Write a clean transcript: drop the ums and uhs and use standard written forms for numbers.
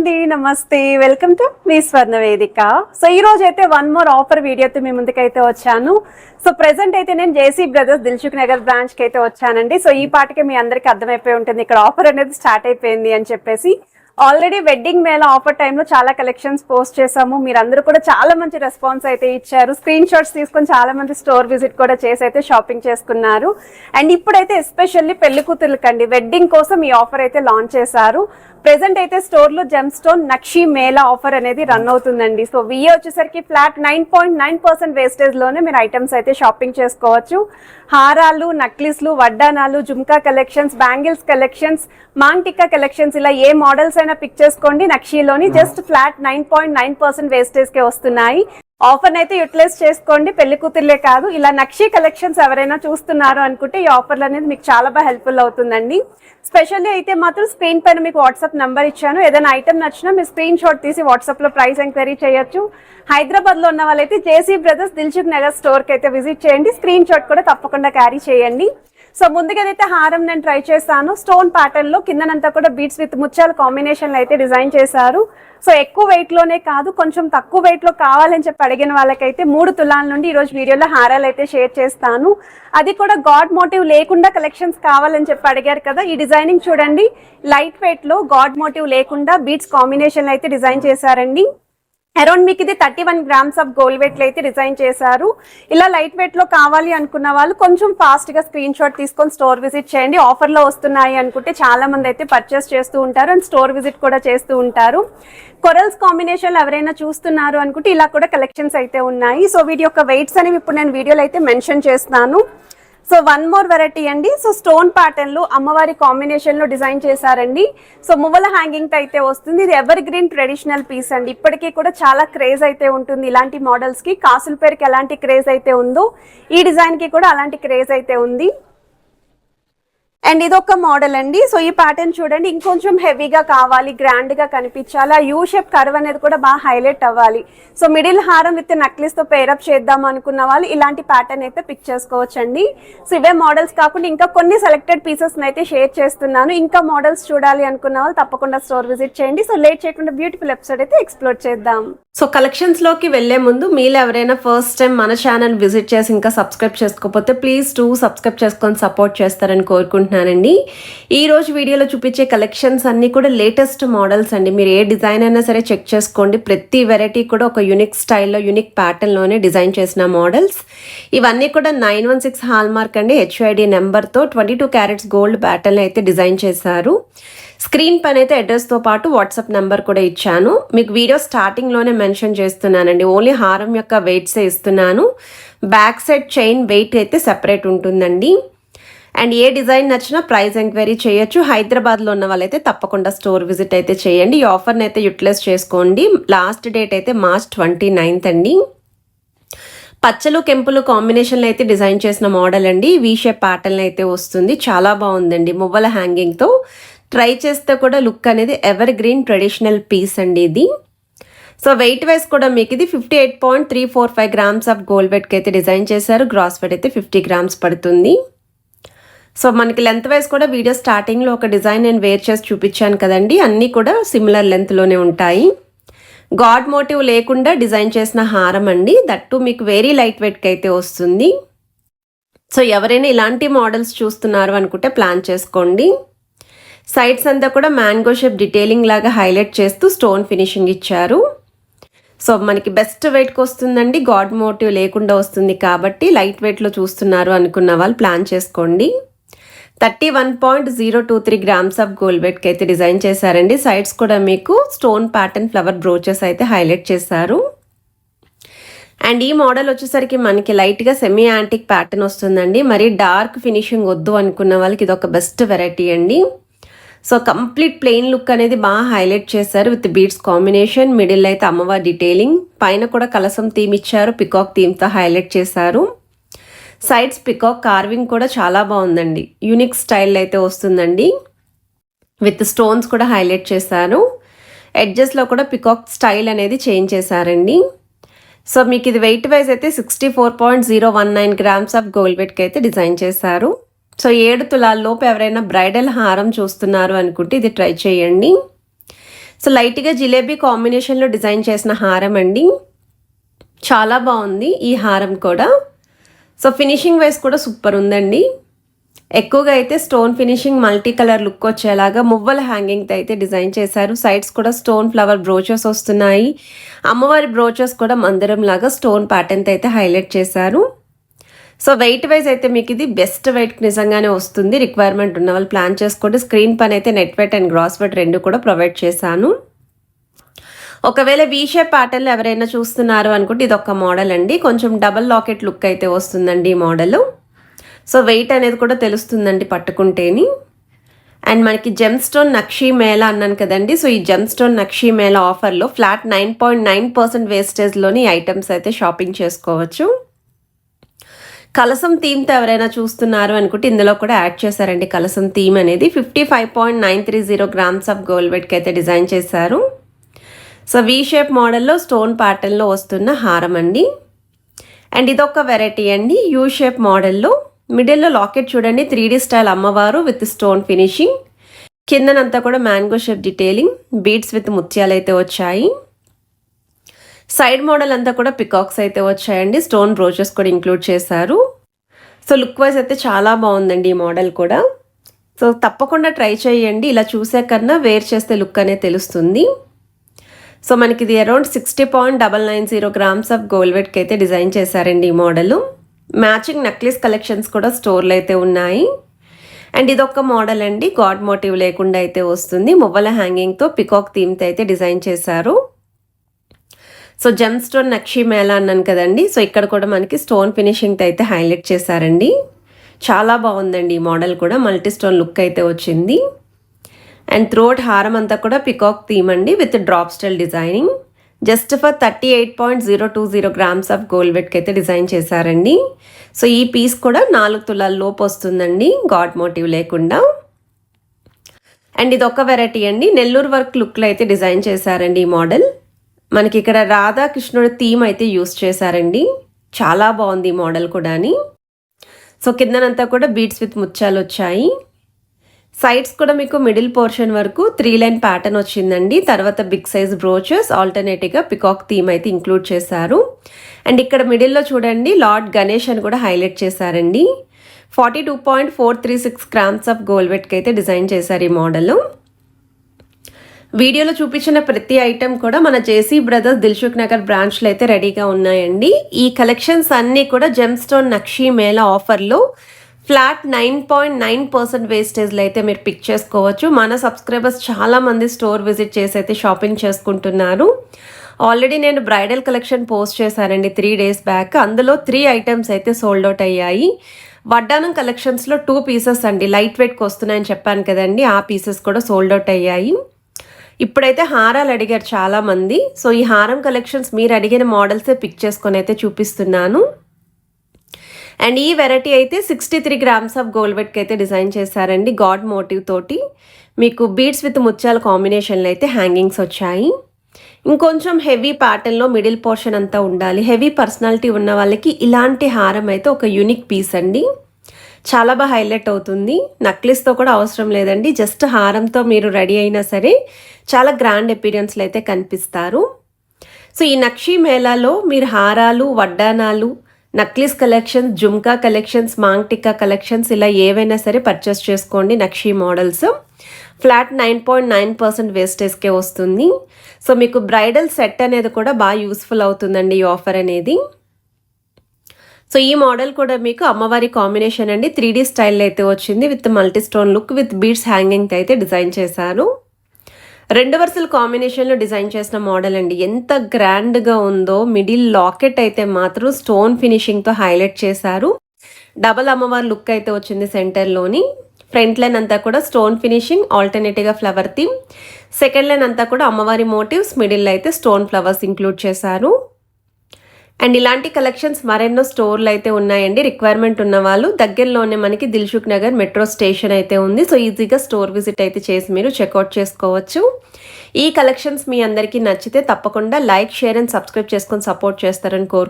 అండి, నమస్తే. Welcome to me స్వర్ణ వేదిక. సో ఈ రోజు అయితే వన్ మోర్ ఆఫర్ వీడియోతో మీ ముందుకైతే వచ్చాను. సో ప్రెసెంట్ అయితే నేను JC brothers Dilsukh Nagar branch కి అయితే వచ్చానండి. సో ఈ పాటికి మీ అందరికి అర్థమైపోయి ఉంటుంది ఇక్కడ ఆఫర్ అనేది స్టార్ట్ అయిపోయింది అని చెప్పేసి. ఆల్రెడీ వెడ్డింగ్ మేళ ఆఫర్ టైంలో చాలా కలెక్షన్స్ పోస్ట్ చేసాము. మీరందరూ కూడా చాలా మంచి రెస్పాన్స్ అయితే ఇచ్చారు. స్క్రీన్ షాట్స్ తీసుకొని చాలా మంది స్టోర్ విజిట్ కూడా చేసి అయితే షాపింగ్ చేసుకున్నారు. అండ్ ఇప్పుడైతే ఎస్పెషల్లీ పెళ్లి కూతుర్లకండి వెడ్డింగ్ కోసం ఈ ఆఫర్ అయితే లాంచ్ చేశారు. ప్రెసెంట్ అయితే స్టోర్ లో gem stone Nakshi Mela offer అనేది రన్ అవుతుందండి. సో విఏ వచ్చేసరికి ఫ్లాట్ 9.9% వేస్టేజ్ లోనే మీరు ఐటమ్స్ అయితే షాపింగ్ చేసుకోవచ్చు. హారాలు, నక్లిస్లు, వడ్డానాలు, jhumka collections, bangles collections, maang tikka collections, ఇలా ఏ మోడల్స్ అయినా పిక్ చేసుకోండి. నక్షిలోని జస్ట్ ఫ్లాట్ 9.9% వేస్టేజ్ కే వస్తున్నాయి. ఆఫర్ అయితే యూటిలైజ్ చేసుకోండి. పెళ్లి కూతుర్లే కాదు, ఇలా నక్షి కలెక్షన్స్ ఎవరైనా చూస్తున్నారు అనుకుంటే ఈ ఆఫర్లు అనేది మీకు చాలా బాగా హెల్ప్ఫుల్ అవుతుందండి. స్పెషల్లీ అయితే మాత్రం స్క్రీన్ పైన మీకు వాట్సాప్ నెంబర్ ఇచ్చాను. ఏదైనా ఐటమ్ నచ్చినా మీరు స్క్రీన్ షాట్ తీసి వాట్సాప్ లో ప్రైస్ ఎంక్వైరీ చేయొచ్చు. హైదరాబాద్ లో ఉన్న వాళ్ళైతే JC brothers Dilsukh Nagar store కి అయితే విజిట్ చేయండి. స్క్రీన్ షాట్ కూడా తప్పకుండా క్యారీ చేయండి. సో ముందుగా అయితే హారం నేను ట్రై చేస్తాను. స్టోన్ ప్యాటర్న్ లో కిందనంతా కూడా బీట్స్ విత్ ముత్యాల కాంబినేషన్ అయితే డిజైన్ చేశారు. సో ఎక్కువ వెయిట్ లోనే కాదు, కొంచెం తక్కువ వెయిట్ లో కావాలని చెప్పి అడిగిన వాళ్ళకైతే 3 తులాల నుండి ఈ రోజు వీడియోలో హారాలు అయితే షేర్ చేస్తాను. అది కూడా గాడ్ మోటివ్ లేకుండా కలెక్షన్స్ కావాలని చెప్పి అడిగారు కదా. ఈ డిజైనింగ్ చూడండి, లైట్ వెయిట్ లో గాడ్ మోటివ్ లేకుండా బీట్స్ కాంబినేషన్ అయితే డిజైన్ చేశారండి. అరౌండ్ మీకు ఇది 31 గ్రామ్స్ ఆఫ్ గోల్డ్ వెయిట్ లో అయితే డిజైన్ చేశారు. ఇలా లైట్ వెయిట్ లో కావాలి అనుకున్న వాళ్ళు కొంచెం ఫాస్ట్ గా స్క్రీన్ షాట్ తీసుకొని స్టోర్ విజిట్ చేయండి. ఆఫర్ లో వస్తున్నాయి అనుకుంటే చాలా మంది అయితే పర్చేస్ చేస్తూ ఉంటారు అండ్ స్టోర్ విజిట్ కూడా చేస్తూ ఉంటారు. కొరల్స్ కాంబినేషన్ ఎవరైనా చూస్తున్నారు అనుకుంటే ఇలా కూడా కలెక్షన్స్ అయితే ఉన్నాయి. సో వీటి యొక్క వెయిట్స్ అనేవి ఇప్పుడు నేను వీడియోలో అయితే మెన్షన్ చేస్తున్నాను. సో వన్ మోర్ వెరైటీ అండి. సో స్టోన్ ప్యాటర్న్ లో అమ్మవారి కాంబినేషన్ లో డిజైన్ చేశారండి. సో మువ్వల హ్యాంగింగ్ తో అయితే వస్తుంది. ఇది ఎవర్ గ్రీన్ ట్రెడిషనల్ పీస్ అండి. ఇప్పటికీ కూడా చాలా క్రేజ్ అయితే ఉంటుంది ఇలాంటి మోడల్స్ కి. కాసుల పేరుకి ఎలాంటి క్రేజ్ అయితే ఉందో ఈ డిజైన్ కి కూడా అలాంటి క్రేజ్ అయితే ఉంది. అండ్ ఇదొక మోడల్ అండి. సో ఈ ప్యాటర్న్ చూడండి, ఇంకొంచెం హెవీగా కావాలి, గ్రాండ్ గా కనిపించాలి, ఆ యూ షేప్ కర్వ్ అనేది కూడా బాగా హైలైట్ అవ్వాలి. సో మిడిల్ హారం విత్ నక్లిస్ తో పేరప్ చేద్దాం అనుకున్న వాళ్ళు ఇలాంటి ప్యాటర్న్ అయితే పిక్ చేసుకోవచ్చండి. సో ఇవే మోడల్స్ కాకుండా ఇంకా కొన్ని సెలెక్టెడ్ పీసెస్ అయితే షేర్ చేస్తున్నాను. ఇంకా మోడల్స్ చూడాలి అనుకున్న వాళ్ళు తప్పకుండా స్టోర్ విజిట్ చేయండి. సో లేట్ చేయకుండా బ్యూటిఫుల్ ఎపిసోడ్ అయితే ఎక్స్ప్లోర్ చేద్దాం. సో కలెక్షన్స్ లోకి వెళ్లే ముందు మీరు ఎవరైనా ఫస్ట్ టైం మన ఛానల్ విజిట్ చేసి ఇంకా సబ్స్క్రైబ్ చేసుకోకపోతే ప్లీజ్ సబ్స్క్రైబ్ చేసుకొని సపోర్ట్ చేస్తారని కోరుకుంటున్నానండి. ఈ రోజు వీడియోలో చూపించే కలెక్షన్స్ అన్ని కూడా లేటెస్ట్ మోడల్స్ అండి. మీరు ఏ డిజైన్ అయినా సరే చెక్ చేసుకోండి. ప్రతి వెరైటీ కూడా ఒక యూనిక్ స్టైల్లో యూనిక్ ప్యాటర్న్ లోనే డిజైన్ చేసిన మోడల్స్. ఇవన్నీ కూడా 916 హాల్ మార్క్ అండి. హెచ్ఐడి నెంబర్తో 22 క్యారెట్స్ గోల్డ్ ప్యాటర్న్ అయితే డిజైన్ చేశారు. స్క్రీన్ పైన అయితే అడ్రస్తో పాటు వాట్సాప్ నెంబర్ కూడా ఇచ్చాను. మీకు వీడియో స్టార్టింగ్లోనే మెన్షన్ చేస్తున్నానండి. ఓన్లీ హారం యొక్క వెయిట్సే ఇస్తున్నాను. బ్యాక్ సైడ్ చైన్ వెయిట్ అయితే సెపరేట్ ఉంటుందండి. అండ్ ఏ డిజైన్ నచ్చినా ప్రైస్ ఎంక్వైరీ చేయొచ్చు. హైదరాబాద్లో ఉన్న వాళ్ళైతే తప్పకుండా స్టోర్ విజిట్ అయితే చేయండి. ఈ ఆఫర్ని అయితే యూటిలైజ్ చేసుకోండి. లాస్ట్ డేట్ అయితే March 29th అండి. పచ్చలు కెంపులు కాంబినేషన్లో అయితే డిజైన్ చేసిన మోడల్ అండి. వీ షేప్ ప్యాటర్న్ అయితే వస్తుంది. చాలా బాగుందండి. మువ్వల హ్యాంగింగ్తో ట్రై చేస్తే కూడా లుక్ అనేది ఎవర్ గ్రీన్ ట్రెడిషనల్ పీస్ అండి ఇది. సో వెయిట్ వైజ్ కూడా మీకు ఇది 58.345 గ్రామ్స్ ఆఫ్ గోల్డ్ వెయిట్కి అయితే డిజైన్ చేశారు. గ్రాస్ వెయిట్ అయితే 50 గ్రామ్స్ పడుతుంది. సో మనకి లెంత్ వైజ్ కూడా వీడియో స్టార్టింగ్లో ఒక డిజైన్ నేను వేర్ చేసి చూపించాను కదండి. అన్నీ కూడా సిమిలర్ లెంత్లోనే ఉంటాయి. గాడ్ మోటివ్ లేకుండా డిజైన్ చేసిన హారం అండి. దట్టు మీకు వెరీ లైట్ వెయిట్కి అయితే వస్తుంది. సో ఎవరైనా ఇలాంటి మోడల్స్ చూస్తున్నారు అనుకుంటే ప్లాన్ చేసుకోండి. సైడ్స్ అంతా కూడా మ్యాంగో షేప్ డీటెయిలింగ్ లాగా హైలైట్ చేస్తూ స్టోన్ ఫినిషింగ్ ఇచ్చారు. సో మనకి బెస్ట్ వెయిట్కి వస్తుందండి. గాడ్ మోటివ్ లేకుండా వస్తుంది కాబట్టి లైట్ వెయిట్లో చూస్తున్నారు అనుకున్న వాళ్ళు ప్లాన్ చేసుకోండి. 31.023 గ్రామ్స్ ఆఫ్ గోల్డ్ వెయిట్కి అయితే డిజైన్ చేశారండి. సైడ్స్ కూడా మీకు స్టోన్ ప్యాటర్న్ ఫ్లవర్ బ్రోచెస్ అయితే హైలైట్ చేశారు. అండ్ ఈ మోడల్ వచ్చేసరికి మనకి లైట్గా సెమీ యాంటిక్ ప్యాటర్న్ వస్తుందండి. మరి డార్క్ ఫినిషింగ్ వద్దు అనుకున్న వాళ్ళకి ఇది ఒక బెస్ట్ వెరైటీ అండి. సో కంప్లీట్ ప్లెయిన్ లుక్ అనేది బాగా హైలైట్ చేశారు విత్ బీడ్స్ కాంబినేషన్. మిడిల్ అయితే అమ్మవారి డీటెయిలింగ్, పైన కూడా కలసం థీమ్ ఇచ్చారు. పికాక్ థీమ్తో హైలైట్ చేశారు. సైడ్స్ పికాక్ కార్వింగ్ కూడా చాలా బాగుందండి. యూనిక్ స్టైల్ అయితే వస్తుందండి. విత్ స్టోన్స్ కూడా హైలైట్ చేశారు. ఎడ్జెస్లో కూడా పికాక్ స్టైల్ అనేది చేంజ్ చేశారండి. సో మీకు ఇది వెయిట్ వైజ్ అయితే 64.019 గ్రామ్స్ ఆఫ్ గోల్డ్ వెయిట్కి అయితే డిజైన్ చేశారు. సో 7 తులాల లోపు ఎవరైనా బ్రైడల్ హారం చూస్తున్నారు అనుకుంటే ఇది ట్రై చేయండి. సో లైట్గా జిలేబీ కాంబినేషన్లో డిజైన్ చేసిన హారం అండి. చాలా బాగుంది ఈ హారం కూడా. సో ఫినిషింగ్ వైజ్ కూడా సూపర్ ఉందండి. ఎక్కువగా అయితే stone finishing multi colour look వచ్చేలాగా మువ్వల హ్యాంగింగ్తో అయితే డిజైన్ చేశారు. సైడ్స్ కూడా స్టోన్ ఫ్లవర్ బ్రోచెస్ వస్తున్నాయి. అమ్మవారి బ్రోచెస్ కూడా మందిరం లాగా స్టోన్ ప్యాటర్న్తో అయితే హైలైట్ చేశారు. సో వెయిట్ వైజ్ అయితే మీకు ఇది బెస్ట్ వెయిట్కి నిజంగానే వస్తుంది. రిక్వైర్మెంట్ ఉన్న వాళ్ళు ప్లాన్ చేసుకోండి. స్క్రీన్ పని అయితే net weight and gross weight రెండు కూడా ప్రొవైడ్ చేశాను. ఒకవేళ వీ షేప్ ప్యాటర్న్లో ఎవరైనా చూస్తున్నారు అనుకుంటే ఇది ఒక మోడల్ అండి. కొంచెం డబల్ లాకెట్ లుక్ అయితే వస్తుందండి ఈ మోడల్. సో వెయిట్ అనేది కూడా తెలుస్తుందండి పట్టుకుంటేని. అండ్ మనకి జెమ్ స్టోన్ నక్షీ మేళా అన్నాను కదండి. సో ఈ జెమ్ స్టోన్ నక్షీ మేళా ఆఫర్లో ఫ్లాట్ 9.9% వేస్టేజ్లోని ఐటమ్స్ అయితే షాపింగ్ చేసుకోవచ్చు. కలసం థీమ్తో ఎవరైనా చూస్తున్నారు అనుకుంటే ఇందులో కూడా యాడ్ చేశారండి. కలసం థీమ్ అనేది 55.930 గ్రామ్స్ ఆఫ్ గోల్డ్ వెయిట్కి అయితే డిజైన్ చేశారు. సో వీ షేప్ మోడల్లో స్టోన్ ప్యాటర్న్లో వస్తున్న హారం అండి. అండ్ ఇదొక వెరైటీ అండి. యూ షేప్ మోడల్లో మిడిల్లో లాకెట్ చూడండి 3D స్టైల్ అమ్మవారు విత్ స్టోన్ ఫినిషింగ్. కిందనంతా కూడా mango shape detailing, beads with ముత్యాలు అయితే వచ్చాయి. సైడ్ మోడల్ అంతా కూడా పికాక్స్ అయితే వచ్చాయండి. స్టోన్ బ్రోచెస్ కూడా ఇంక్లూడ్ చేశారు. సో లుక్ వైజ్ అయితే చాలా బాగుందండి ఈ మోడల్ కూడా. సో తప్పకుండా ట్రై చేయండి. ఇలా చూసే కన్నా వేర్ చేస్తే లుక్ అనేది తెలుస్తుంది. సో మనకి ఇది అరౌండ్ 60.990 గ్రామ్స్ ఆఫ్ గోల్డ్ వెయిట్కి అయితే డిజైన్ చేశారండి ఈ మోడల్. మ్యాచింగ్ నెక్లెస్ కలెక్షన్స్ కూడా స్టోర్లో అయితే ఉన్నాయి. అండ్ ఇదొక మోడల్ అండి. గాడ్ మోటివ్ లేకుండా అయితే వస్తుంది. మువ్వల హ్యాంగింగ్తో పికాక్ థీమ్తో అయితే డిజైన్ చేశారు. So gem stone nakshi Mela అన్నాను కదండి. సో ఇక్కడ కూడా మనకి స్టోన్ ఫినిషింగ్తో అయితే హైలైట్ చేశారండి. చాలా బాగుందండి ఈ మోడల్ కూడా. మల్టీ స్టోన్ లుక్ అయితే వచ్చింది. అండ్ త్రోట్ హారం అంతా కూడా పికాక్ థీమ్ అండి with drop style designing. Just for 38.020 grams of gold వెయిట్కి అయితే డిజైన్ చేశారండి. సో ఈ పీస్ కూడా 4 తులాల లోపు వస్తుందండి గాడ్ మోటివ్ లేకుండా. అండ్ ఇది ఒక వెరైటీ అండి. నెల్లూరు వర్క్ లుక్లో అయితే డిజైన్ చేశారండి ఈ మోడల్. మనకి ఇక్కడ రాధాకృష్ణుడి థీమ్ అయితే యూస్ చేశారండి. చాలా బాగుంది ఈ మోడల్ కూడాని. సో కిందనంతా కూడా బీడ్స్ విత్ ముత్యాలు వచ్చాయి. సైడ్స్ కూడా మీకు మిడిల్ పోర్షన్ వరకు 3 లైన్ ప్యాటర్న్ వచ్చిందండి. తర్వాత బిగ్ సైజ్ బ్రోచెస్ ఆల్టర్నేటివ్గా పికాక్ థీమ్ అయితే ఇంక్లూడ్ చేశారు. అండ్ ఇక్కడ మిడిల్లో చూడండి లార్డ్ గణేష్ అని కూడా హైలైట్ చేశారండి. 42.436 గ్రామ్స్ ఆఫ్ గోల్డ్ వెయిట్కి అయితే డిజైన్ చేశారు ఈ మోడల్. వీడియోలో చూపించిన ప్రతి ఐటెం కూడా మన జేసీ బ్రదర్స్ దిల్సుఖ్ నగర్ బ్రాంచ్లో అయితే రెడీగా ఉన్నాయండి. ఈ కలెక్షన్స్ అన్నీ కూడా జెమ్ స్టోన్ నక్షీ మేళా ఆఫర్లో ఫ్లాట్ 9.9% వేస్టేజ్లో అయితే మీరు పిక్ చేసుకోవచ్చు. మన సబ్స్క్రైబర్స్ చాలామంది స్టోర్ విజిట్ చేసి అయితే షాపింగ్ చేసుకుంటున్నారు. ఆల్రెడీ నేను బ్రైడల్ కలెక్షన్ పోస్ట్ చేశానండి 3 days బ్యాక్. అందులో 3 ఐటమ్స్ అయితే సోల్డ్ అవుట్ అయ్యాయి. వడ్డానం కలెక్షన్స్లో 2 పీసెస్ అండి లైట్ వెయిట్కి వస్తున్నాయని చెప్పాను కదండి. ఆ పీసెస్ కూడా సోల్డ్ అవుట్ అయ్యాయి. ఇప్పుడైతే హారాలు అడిగారు చాలామంది. సో ఈ హారం కలెక్షన్స్ మీరు అడిగిన మోడల్సే పిక్ చేసుకొని అయితే చూపిస్తున్నాను. అండ్ ఈ వెరైటీ అయితే 63 గ్రామ్స్ ఆఫ్ గోల్డ్ వెయిట్కి అయితే డిజైన్ చేశారండి. గాడ్ మోటివ్ తోటి మీకు బీడ్స్ విత్ ముత్యాల కాంబినేషన్లో అయితే హ్యాంగింగ్స్ వచ్చాయి. ఇంకొంచెం హెవీ ప్యాటర్న్లో మిడిల్ పోర్షన్ అంతా ఉండాలి. హెవీ పర్సనాలిటీ ఉన్న వాళ్ళకి ఇలాంటి హారం అయితే ఒక యూనిక్ పీస్ అండి. చాలా బాగా హైలైట్ అవుతుంది. నక్లెస్తో కూడా అవసరం లేదండి. జస్ట్ హారంతో మీరు రెడీ అయినా సరే చాలా గ్రాండ్ అపీరియన్స్లో అయితే కనిపిస్తారు. సో ఈ నక్షీ మేళాలో మీరు హారాలు, వడ్డానాలు, necklace collections, jhumka collections, maang tikka collections ఇలా ఏవైనా సరే పర్చేస్ చేసుకోండి. నక్షీ మోడల్స్ ఫ్లాట్ 9.9% వేస్టేజ్కే వస్తుంది. సో మీకు బ్రైడల్ సెట్ అనేది కూడా బాగా యూస్ఫుల్ అవుతుందండి ఈ ఆఫర్ అనేది. సో ఈ మోడల్ కూడా మీకు అమ్మవారి కాంబినేషన్ అండి. 3D స్టైల్లో అయితే వచ్చింది with multi stone look with beads hanging అయితే డిజైన్ చేశారు. 2 వరుసల కాంబినేషన్లో డిజైన్ చేసిన మోడల్ అండి. ఎంత గ్రాండ్గా ఉందో. మిడిల్ లాకెట్ అయితే మాత్రం స్టోన్ ఫినిషింగ్తో హైలైట్ చేశారు. డబల్ అమ్మవారి లుక్ అయితే వచ్చింది సెంటర్లోని. ఫ్రంట్ లైన్ అంతా కూడా స్టోన్ ఫినిషింగ్, ఆల్టర్నేటివ్గా ఫ్లవర్ థీమ్. సెకండ్ లైన్ అంతా కూడా అమ్మవారి మోటివ్స్, మిడిల్ అయితే స్టోన్ ఫ్లవర్స్ ఇంక్లూడ్ చేశారు. అండ్ ఇలాంటి కలెక్షన్స్ మరెన్నో స్టోర్లు అయితే ఉన్నాయండి. రిక్వైర్మెంట్ ఉన్న వాళ్ళు దగ్గరలోనే మనకి దిల్సుఖ్ నగర్ మెట్రో స్టేషన్ అయితే ఉంది. సో ఈజీగా స్టోర్ విజిట్ అయితే చేసి మీరు చెక్అవుట్ చేసుకోవచ్చు. ఈ కలెక్షన్స్ మీ అందరికీ నచ్చితే తప్పకుండా లైక్, షేర్ అండ్ సబ్స్క్రైబ్ చేసుకొని సపోర్ట్ చేస్తారని కోరుకుంటున్నాను.